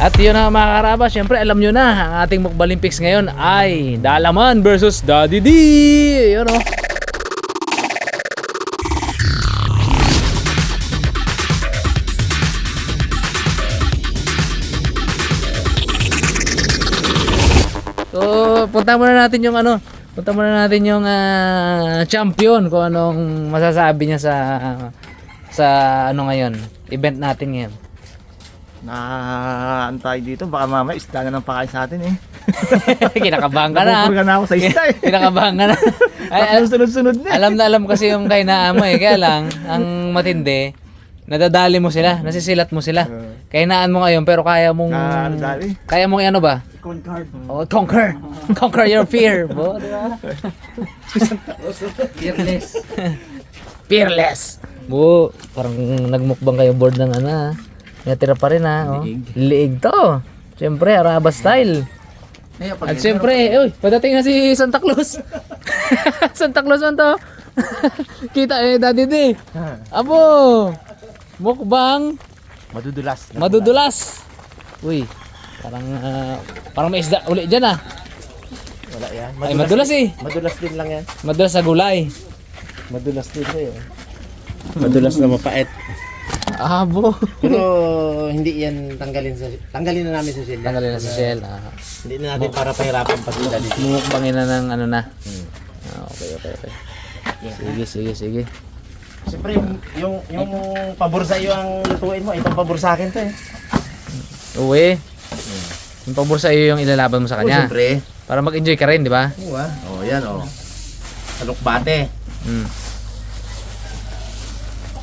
At yun na mga karabas, syempre alam nyo na, ang ating Mukbalimpics ngayon ay Dalaman versus Daddy D. Yun o. So, punta muna natin yung champion kung anong masasabi niya sa ano ngayon, event natin ngayon. Naantay dito, baka mamaya isda na ng pakain sa atin eh. Kinakabahan ka na. Napupurga na ako sa isda eh. Kinakabahan ka na. Sunod-sunod na. Alam kasi yung kainaan mo eh. Kaya lang, ang matindi, nadadali mo sila, nasisilat mo sila. Kainaan mo ngayon pero kaya mong Dali. kaya mong ano ba? Conquer. Oh, conquer your fear, bo, di ba? Fearless. Fearless. Bo, parang nagmukbang kayo board ng ano. Natira pa rin ha. Oh. Liig to. Siyempre, Araba style. At siyempre, uy, padating na si Santa Claus. Santa Claus man to. Kita eh, Daddy D. Abo, mukbang. Madudulas. Madudulas. Uy, parang may isda uli dyan ah. Wala yan. Ay, madulas eh. Madulas din lang yan. Madulas sa gulay. Madulas din eh. Madulas na mapait. Abo. Pero hindi yan tanggalin na namin sa shell. Tanggalin na sa shell. Hindi na natin para pahirapan pa sila dito. Mumukbangin na ng ano na. Okay. Sige. Siyempre yung pabor sa iyo ang lutuin mo, itong pabor sa akin to eh. Uwi. Yung pabor sa iyo yung ilalaban mo sa kanya. Siyempre. Para mag-enjoy ka rin, di ba? Oo, yan oh. Salukbate.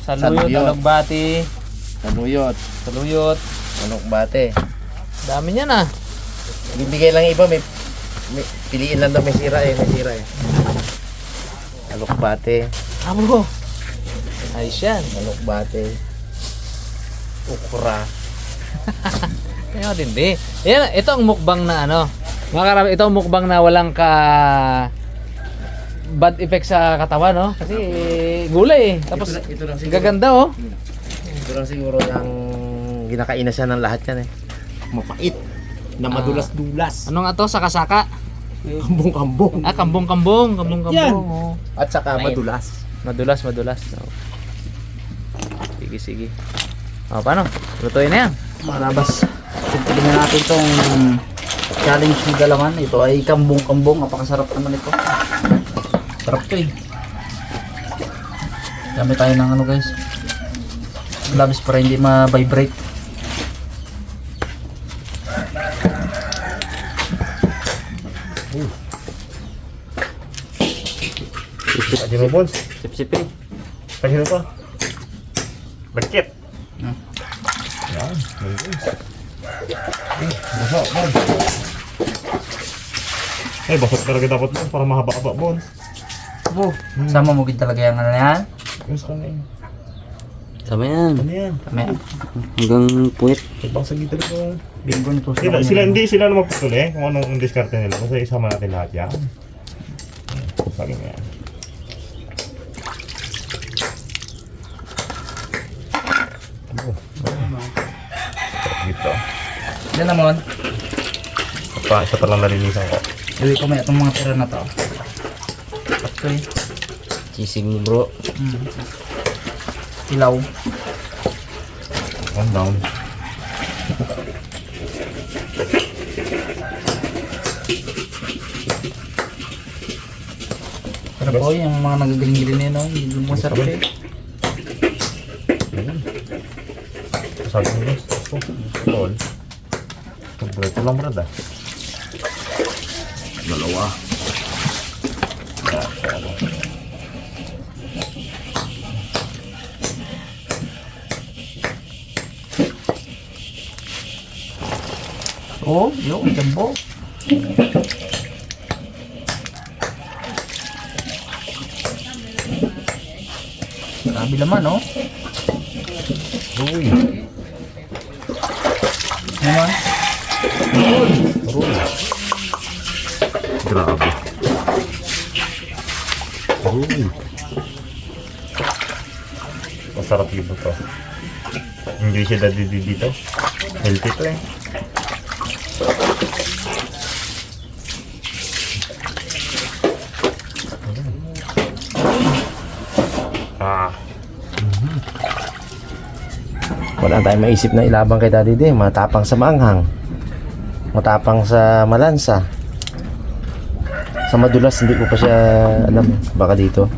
Saluyot, alagbati, Saluyot. Salukbate. dami niyan ah. Bibigay lang iba, may piliin lang daw may sira eh. Salukbate. Abo. Ayos yan. Salukbate. Ukra. Kaya matindi. Yan, ito ang mukbang na ano. Mga karami, ito ang mukbang na walang bad effect sa katawan, no? Kasi gulay eh. Tapos ito lang siguro. gaganda oh. Ito lang siguro yung ginakain na siya ng lahat yan eh. Mapait. Na madulas-dulas. Ano nga to? Saka-saka? Kambong-kambong. Ah, kambong-kambong. Yan. Oh. At saka Ayun. madulas. Madulas. Oh. Sige. Oh, paano? Lutuin na yan. Marabas. Tignan natin tong challenge ni Dalaman. Ito ay kambong-kambong. Napakasarap naman ito. Sarap to eh. Dami tayo ng ano guys. Labis para hindi ma-vibrate. Pwede mo, Bones. Sip-sip eh. Pwede mo pa. Bagkit. Yan. Basok, Bones. Eh, basok talaga dapat mo para mahaba-haba, Bones. Abo. Sama mo gid talaga yung ano yan. Yung sa kanina. Sama yan. Ano yan? Hanggang puwit. Ibang sa gitara ko. Bingo nito. Hindi sila na magputuli kung anong diskarte nila. Kasi isama natin lahat yan. Sabi mo yan. Dito. Yan naman. Isa pa lang nalinisan ko. Uwi ko may itong mga tira na to. Okay. Chising bro. Ilaw. One down. Pero po yung mga nagagaling-galing nila, hindi mo masarap eh. Sabi mo guys. Tol. Ito lang brad ah. Dalawa. Oh, yung jumbo. Grabe naman, oh. Uy. Naman. Grabe. Uy. Masarap yung to. Hindi siya dito. Healthy to eh. Wala tayong maisip na ilabang kay Daddy D. Matapang sa maanghang. Matapang sa malansa. Sa madulas, hindi ko pa siya alam. Baka dito.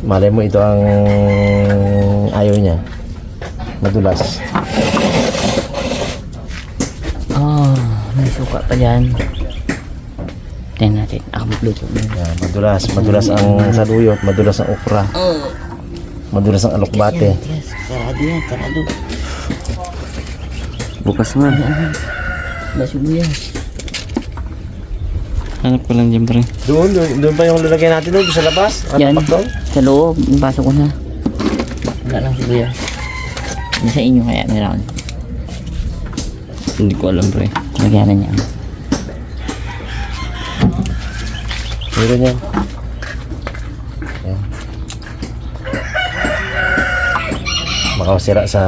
Malay mo, ito ang ayaw niya. Madulas. Oh, may suka pa dyan. Tingnan natin. Ako magluto. Yan, madulas. Madulas ang saluyot. Madulas ang okra. Madulas ang alokbate. Yes, sarado yan. Sarado. Bukas nga. Basubiyas. Hanap ko lang dyan, pre. Doon pa yung lalagyan natin doon sa labas. Yan. Pakto. Sa loob. Pasok ko na. Wala lang sibuyas. Hindi sa inyo kaya meron. Hindi ko alam, pre. Lagyan na niya. Meron yan. Yan. Makasira sa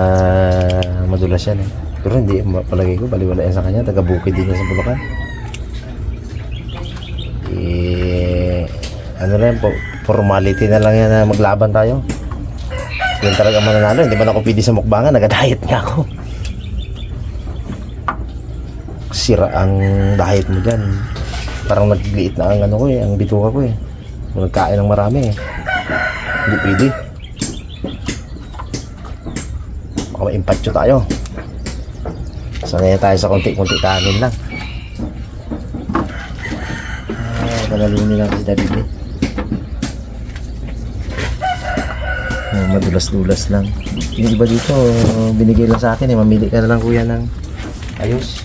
madulas yan eh. Pero hindi, palagay ko, baliwala yan sa kanya. Taga-bukid din yan sa Bulacan. Ano lang, formality na lang yan na maglaban tayo. Yan talaga mananalo. Hindi ba ako pwede sa mukbangan? Nag-diet nga ako. Sira ang diet mo dyan. Parang nagliit na ang ano ko eh, ang bituka ko eh. Kung nagkain ng marami eh. Hindi pwede. Baka ma-impatyo tayo. Sanay tayo sa konti-konti kanin lang. Panalunin lang si Daddy. Madulas-dulas lang. Yung iba dito, binigay lang sa akin eh. Mamili ka na lang kuya ng ayos.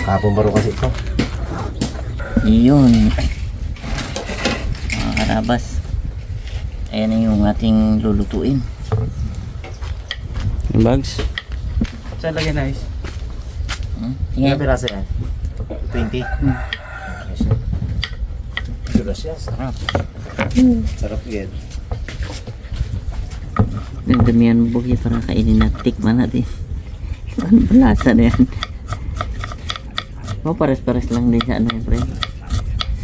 Kapong baro kasi ito. Yun. Mga karabas. Ayan na yung ating lulutuin. Yung bags? Saan lagyan na ayos? Tingnan. Ilang piraso yan? 20? Dulas yan. Sarap. Sarap yan. Nagdamihan mo bugi para kainin na tikman natin. Ano ba lasa na yan? Oh, pares-pares lang din sa ano yung pre.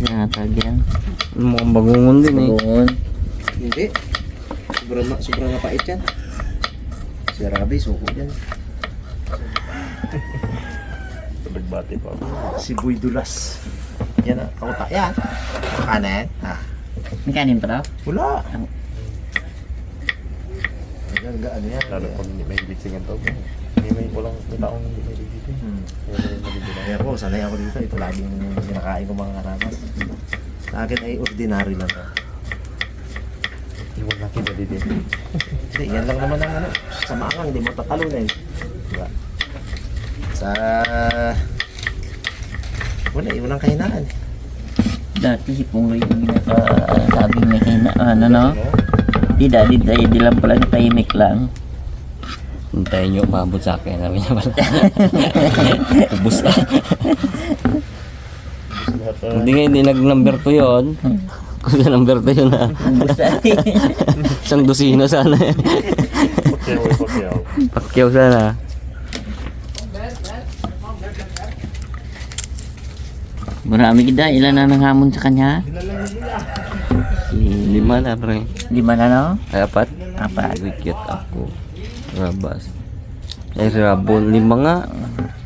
Sa tagyan. Mukhang bagungon din eh. Bagoon. Hindi. Sobrang napait yan. Si Rabi, suko yan. Nagbati pa ako. Si Boy Dulas. Yan ah, kauta yan. Kanan. Ah. May kanin pa daw? Wala. Ano yan? Lalo pag may bitsingan to. May walang taong hindi may bitsin. Kaya po, sanay ako dito. Ito laging kinakain ko mga karabas. Sa akin ay ordinary lang. Iwan natin na dito. Hindi, yan lang naman ang ano. Sa maangang, hindi mo tatalunin. Diba? Sa... Wala, walang kahinaan. Dati si Pungloy yung sabing may kahinaan. Ano? Di lang pala tahimik lang. Hintayin nyo umabot sa akin. Sabi niya pala. Ubus na. Hindi nga, hindi nag-number 2 yun. Kung sa number 2 yun ha. Isang dosino sana. Pakyaw. Pakyaw sana. Marami kita. Ilan na nanghamon sa kanya? 5 na pre. 5 na no? Ay 4. 4. Wicked ako. Rabas. Ay Rabon. 5 nga.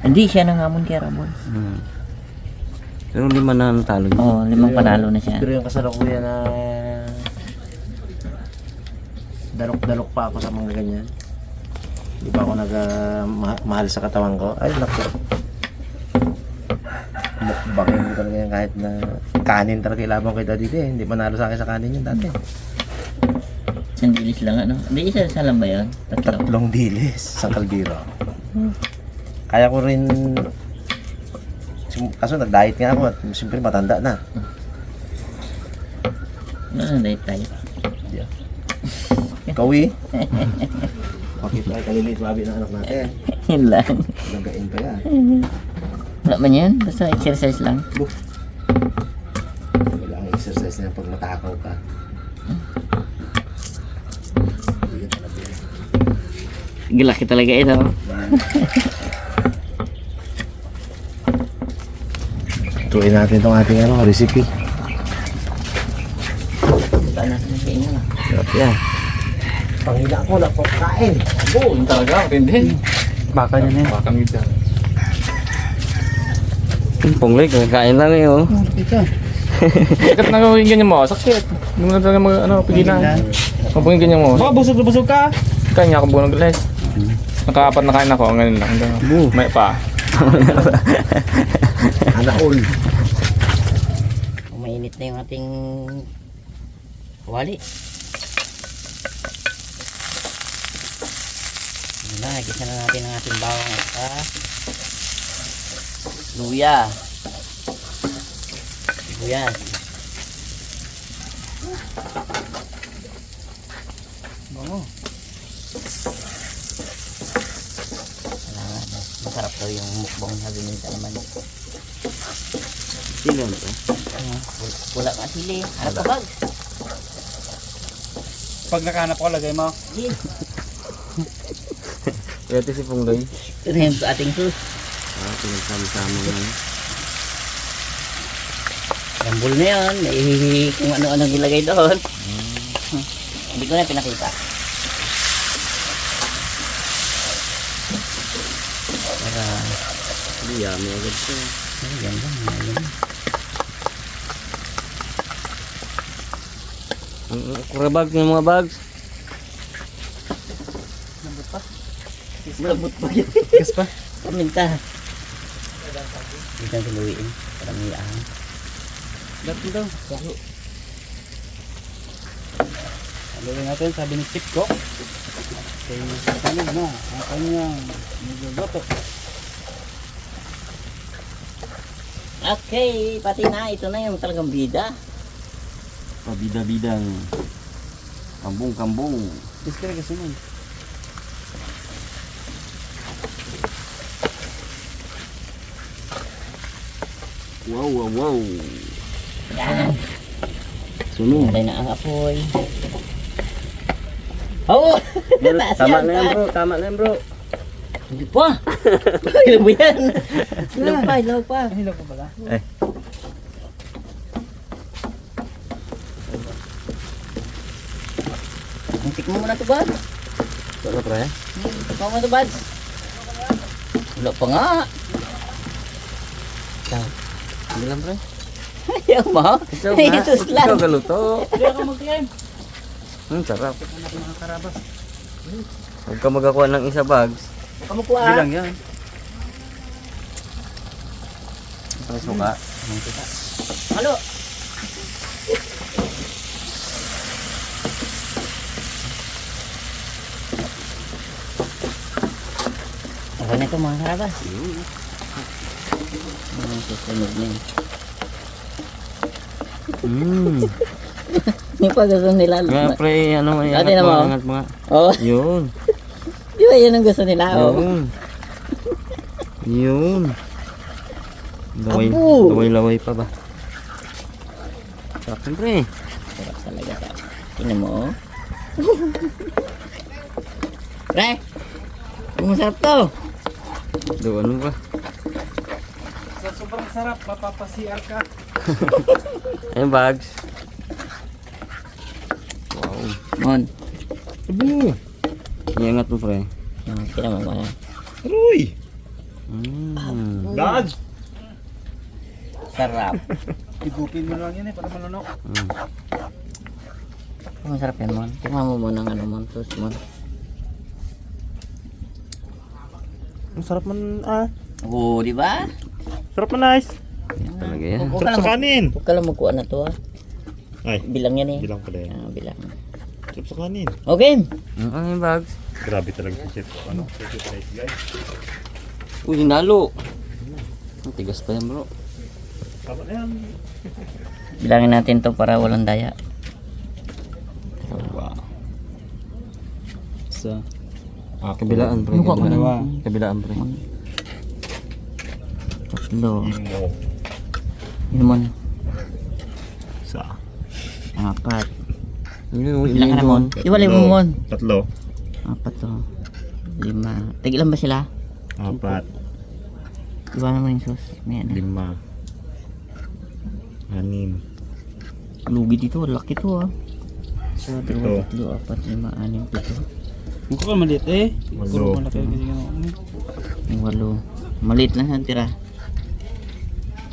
Hindi siya nanghamon kay Ramon. Pero 5 na ang talo niya. Oo, 5 panalo na siya. Pero yung kasalukuyan na... Dalok-dalok pa ako sa mga ganyan. Di ba ako mahal sa katawan ko? Ay, naku. Mukbangin ko talaga yan kahit na kanin talaga ilabang ko dati eh. Hindi manalo sa akin sa kanin yun dati. Sandilis lang ano? Hindi isa lang ba yun? Tatlo. 3 dilis sa kaldero. Kaya ko rin... Kaso nag-diet nga ako at siyempre matanda na. Ano na diet tayo? Ikaw eh. Bakit tayo kaliliit babi ng anak natin? Yun lang. Nagain pa yan. Wala man yan? Basta exercise lang. Wala ang exercise na yan pag matakaw ka. Gilaki talaga ito. Tuloy natin itong ating recipe. Saan natin sa inyo lang? Sarap yan. Pangila ko na pagkain. Oo, yun talaga. Hindi. Baka niya na yun. Baka ngita. Punglig, kakain lang eh oh. Sakit na gawin ganyan mo. Sakit. Hindi mo na talaga pigilan. Kung pagin ganyan mo. Baka busog na busog ka. Kanya ako buong nag-les. Nakaapat na kain ako. Ang ganun lang. May pa. Anaol. Mainit na yung ating wali. Gisa na natin ang ating bawang at luya. Luyas. Bango. Masarap daw yung mukbang sabi nila naman. Sili mo ito? Wala nga sili. Ano ka bag? Pag nakahanap ko, lagay mo. Ito si Pungloy. Ito na yung ating sus. Pinagsama-sama na yun. Rambol na yun. May kung ano-ano gilagay doon. Hindi ko na pinakita. Para... Yummy agad siya. Yan lang. Ang kura bags ng mga bags. Malambot pa yun. Gas pa? Paminta. Minta siluin. Parang iyaan. Dati daw. Sabi natin, sabi ni Chip ko. Kaya ano na, ang kanyang niluluto. Okay, pati na. Ito na yung talagang bida. Pabida-bidang kambong-kambong. Iskira kasi nun. Wow. Yan. Sunog. Patay na ang apoy. Oh! Tama na yan bro. Hindi pa. Ilan mo yan? Ilaw pa. Hilaw ko pala. Tikman mo na ito, Bad. Wala pre? Tikman mo na ito, Bad. Wala pa nga. Hindi lang, pre. Ayaw mo? Isus lang. Ikaw galuto. Hindi ako mag-claim. Sarap. Karabas. Huwag ka magakuha ng isa bags. Kamukuha. Hindi lang yan. Para suka. Halo. Ako na ito mga karabas. Susunog na yun. Yung pag-gusto nila. Nga pre, ano Ate na mo? angat mga. Oo. Yun. Di ba yun ang gusto nila? Yun. Apo! Laway pa ba? Sarap yun pre. Sarap talaga ka. Tingnan mo. Oh. Pre! Masarap to. Do ano ba? Sa sobrang sarap, mapapa-CR ka. Ayun bags. Wow. Mon. Abo. Iangat mo pre. Tingnan mo. Uy! Dad! Sarap. Igupin mo lang yan para malunok. Masarap yan, Mon. Tingnan mo muna ng ano, Mon. Sus, Mon. Ang sarap man Oo, di ba? Sarap man nice. Talaga yan. Sarap sa kanin. Huwag ka lang magkuha na to, ah. Ay, Bilang yan eh. bilang pala yan. Bilang. Sarap sa kanin. Okay. Ano yung bags? Grabe talaga si Chef. Chef nice guys. Uy, hinalo. Ang tigas pa yan bro. Tama na yan. Bilangin natin to para walang daya. Wow. Sa kabilaan pre. Mukha ko na. Kabilaan pre. Tatlo. Imo. Yun, Mon. Sa. Apat. Yun, Ilang ka na, Mon? Iwalay mo, Mon. Tatlo. Apat to. 5. Tigilan ba sila? Apat. Iwanan mo yung sus. May ano. 5. 6. Lugi dito. Laki to, ah. Isa, dalawa, tatlo, apat, lima, anim, pito. Mukha ka maliit eh. Walo. Puro malaki kasi ano. Yung 8. Maliit lang ang tira.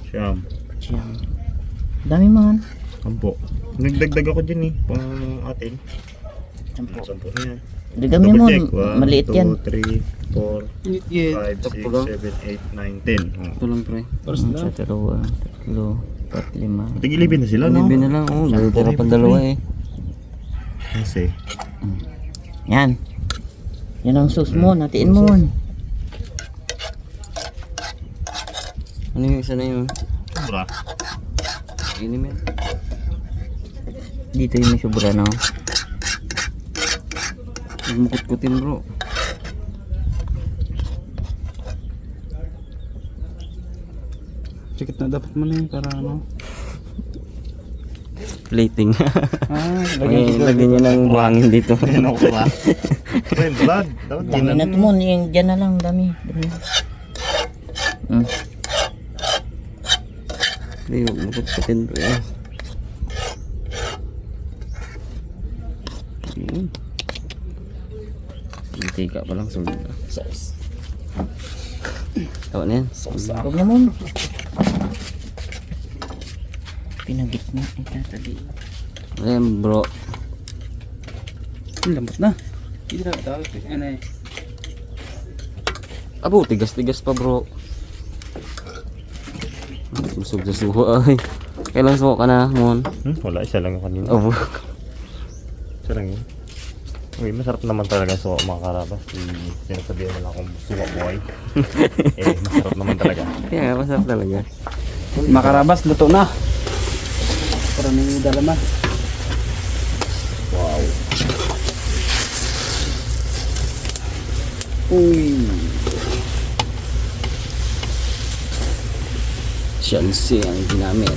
Siyam. Siyam. Dami man. 10. Nagdagdag ako dyan eh. Pang atin. 10. 10 na yan. Dagami mo. Maliit yan. 1, 2, 3, 4, Init yan. 5, 6, 7, 8, 9, 10. Oh. Ito lang pre. Paras Isa, na. dalawa, tatlo, apat, lima. Tigilibin na sila, no? Libin na lang. Oh, tira pa dalawa eh. Kasi, Yan. Yan ang sauce mo. Natiin mo. Ano yung isa na yun? sobra. Ini men. Dito yung may sobra na. Mukut-kutin bro. Cikit na dapat mo na yun para ano. Plating. Lagyan niya ng buhangin dito. Yan ako ba? Friend, blood. Dapat Dami na to mo. Yung dyan na lang. Dami. Hindi, mukut-kutin bro. Mantika pa lang sulod. Sauce. Tawa na yan. Sauce. Huwag na mo. Pinagitna. Ito tadi. Ayan bro. Lambot na. Hindi na tawag eh. Ano eh. Abo, tigas-tigas pa bro. Busog sa suho ay. Kailan suho ka na, Mon? Wala, isa lang yung kanina. Oh, Isa lang yun. Uy, masarap naman talaga suka mga karabas. Sinasabihan nila akong suka boy. Masarap naman talaga. kaya nga, masarap talaga. Makarabas, luto na. Para may dalaman. Wow. Uy. Shansi ang ginamit.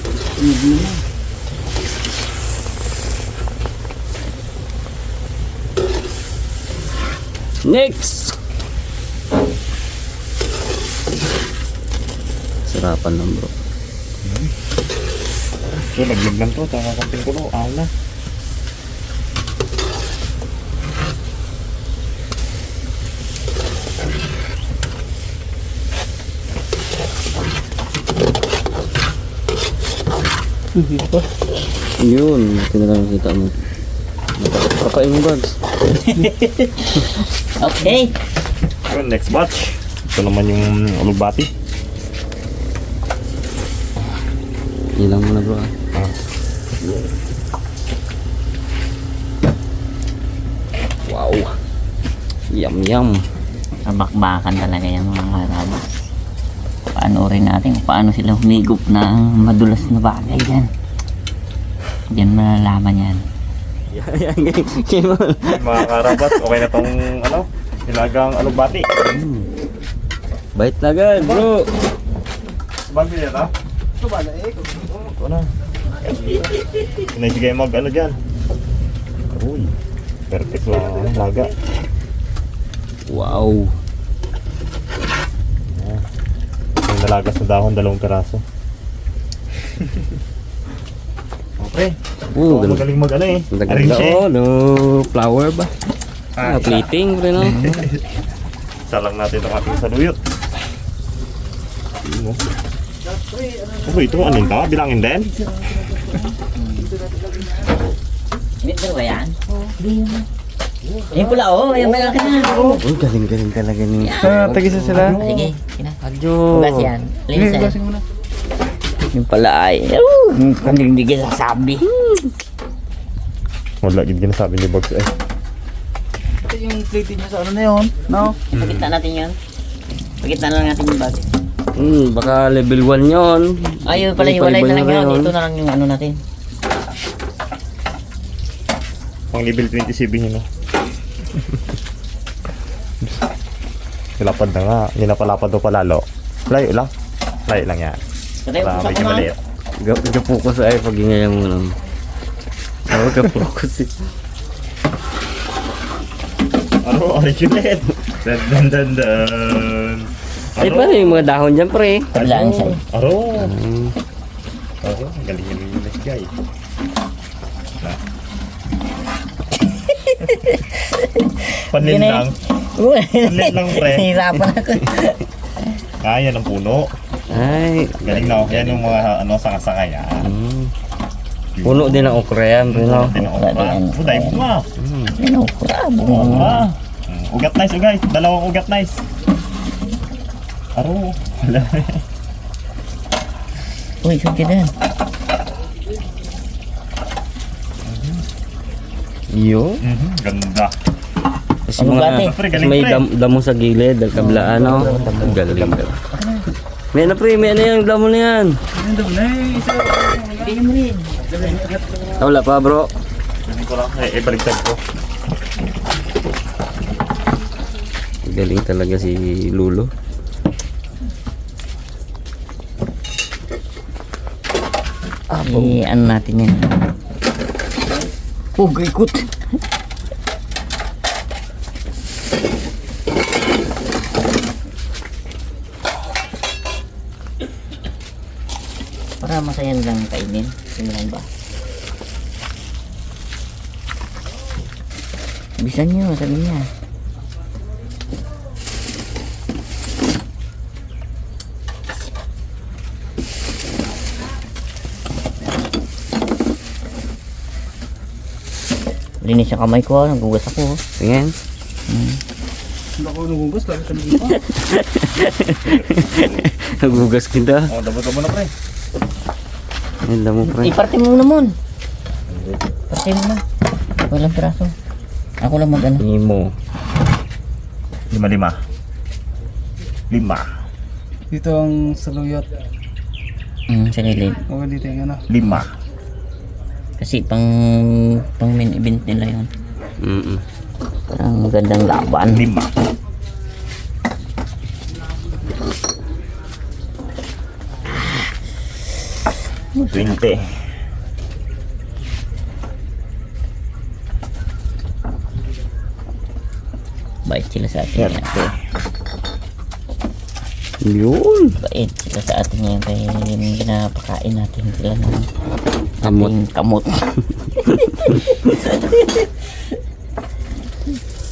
Next! Sarapan lang bro. So, laglag lang to. Taka kamping ko no. Aw na. Yun, ito na lang nakita mo. Papain mo bags. Okay. So, next batch. Ito naman yung ulugbati. Ilang mo na bro. Wow. Yum yum. Sabakbakan talaga yung mga karabas. Paanoorin natin kung paano sila humigop ng madulas na bagay dyan. Diyan malalaman yan. Mga karabas, okay na tong ano, nilagang ulugbati. Bait na agad bro. Sabag niya ta? Ito na. Pinasigay mag ano dyan. Uy. Perfect na laga. Wow. May nalagas na dahon, 2 piraso. Okay. Oo, So, magaling mag ano eh. Ganda Arrange eh. no flower ba? Plating bro no. Salang natin itong ating saluyot. Ano? Oh, ito ano ito? Bilangin din? Ito ba yan? Yung pula oh, yung malaki na. Uy, galing-galing talaga ni. Tagisa sila. Sige, kina. Adyo. Bukas yan. Linis yan. Yung pala ay, kung hindi ka sasabi. Wala, gid sabi ni Bogs eh. Ito yung plate niya sa ano na yun. No? Pagkita natin yun. Pagkita lang natin yung bag. Baka level 1 yun. Ayun pala, hiwalay na lang yun. Ito na lang yung ano natin. Pang level 27 yun, no? Nilapad na nga. Ninapalapad daw palalo. Layo lang. Layo lang yan. Katay, Para usak medyo ko maliit. Gapokus ay pag ingayang mo lang. Oo, gapokus eh. Ano? Originate! Dan dan dan dan! Ay, paano yung mga dahon dyan, pre? Aro! Aro! Aro! Galing yung guy. Panlin lang. Panlin lang, pre. Nahirapan ako. Yan ang puno. Ay, Galing na. Yan yung mga saka-saka yan. puno din ang okra yan, pre, no? Din ang okra. Dahil bunga. Yan ang okra, Bunga. Ugat nice, guys. Dalawang ugat nice. Aro. Wala. Uy, saan ka din? Iyo. Ganda. Kasi mga, Pre, kasi galing, may pre. damo sa gilid, kablaan, no? Galing. May na, pre, may na yung damo na yan. Wala pa, bro. Hindi ko lang. Baligtad ko. Galing talaga si Lulo. Ano natin yan? Oh, ikot. Para masaya lang kainin. Simulan ba? Bisan nyo, sabi niya. Linis yung kamay ko, nagugas ako. Tingin. Hindi ako nagugas, lagi ka naging pa. Nagugas kita. Dabo-dabo na, pre. Ayun, damo, pre. Iparte mo muna mon. Parte mo na. Walang piraso. Ako lang mag-ano. Imo. 5. Dito ang saluyot. Sa gilid. O dito yung ano. 5. Kasi pang main event nila yun. Parang magandang laban. 5. $20. Bait sila sa atin. Swerte. Yun. Bait sila sa atin ngayon kaya pinapakain natin sila ng kamot.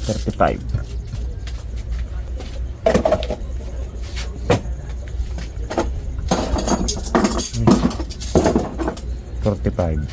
35. $45.